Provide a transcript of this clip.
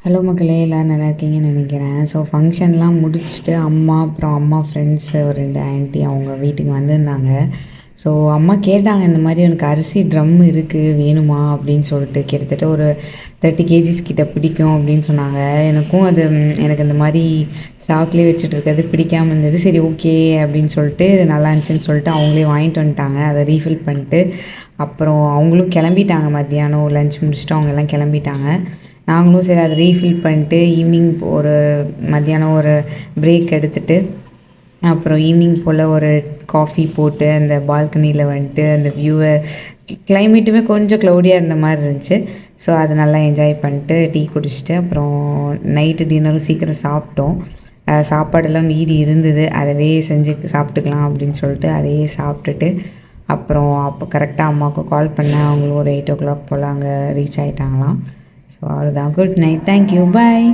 Hello மக்களே, எல்லோரும் நல்லா இருக்கீங்கன்னு நினைக்கிறேன். ஸோ ஃபங்க்ஷன்லாம் முடிச்சுட்டு அப்புறம் அம்மா ஃப்ரெண்ட்ஸு ஒரு 2 ஆன்ட்டி அவங்க வீட்டுக்கு வந்திருந்தாங்க. ஸோ அம்மா கேட்டாங்க, இந்த மாதிரி எனக்கு அரிசி ட்ரம் இருக்குது வேணுமா அப்படின்னு சொல்லிட்டு. கிட்டத்தட்ட ஒரு 30 கேஜிஸ் கிட்ட பிடிக்கும் அப்படின்னு சொன்னாங்க. எனக்கும் அது எனக்கு இந்த மாதிரி ஸ்டாக்லேயே வச்சுட்டு இருக்கிறது பிடிக்காமல் இருந்தது. சரி ஓகே அப்படின்னு சொல்லிட்டு நல்லா இருந்துச்சுன்னு சொல்லிட்டு அவங்களே வாங்கிட்டு வந்துட்டாங்க. அதை ரீஃபில் பண்ணிட்டு அப்புறம் அவங்களும் கிளம்பிட்டாங்க. மத்தியானம் லஞ்ச் முடிச்சுட்டு அவங்க எல்லாம் கிளம்பிட்டாங்க. நாங்களும் சரி அதை ரீஃபில் பண்ணிட்டு ஈவினிங் ஒரு மத்தியானம் ஒரு பிரேக் எடுத்துகிட்டு அப்புறம் ஈவினிங் போல் ஒரு காஃபி போட்டு அந்த பால்கனியில் வந்துட்டு அந்த வியூவை கிளைமேட்டுமே கொஞ்சம் க்ளௌடியாக இருந்த மாதிரி இருந்துச்சு. ஸோ அதை நல்லா என்ஜாய் பண்ணிட்டு டீ குடிச்சிட்டு அப்புறம் நைட்டு டின்னரும் சீக்கிரம் சாப்பிட்டோம். சாப்பாடெல்லாம் மீதி இருந்தது, அதவே செஞ்சு சாப்பிட்டுக்கலாம் அப்படின்னு சொல்லிட்டு அதையே சாப்பிட்டுட்டு அப்புறம் அப்போ கரெக்டாக அம்மாவுக்கு கால் பண்ணேன். அவங்களும் ஒரு 8 o'clock போல் அங்கே ரீச் ஆகிட்டாங்களாம். ஸோ அவ்வளோதான். குட் நைட், தேங்க்யூ, பாய்.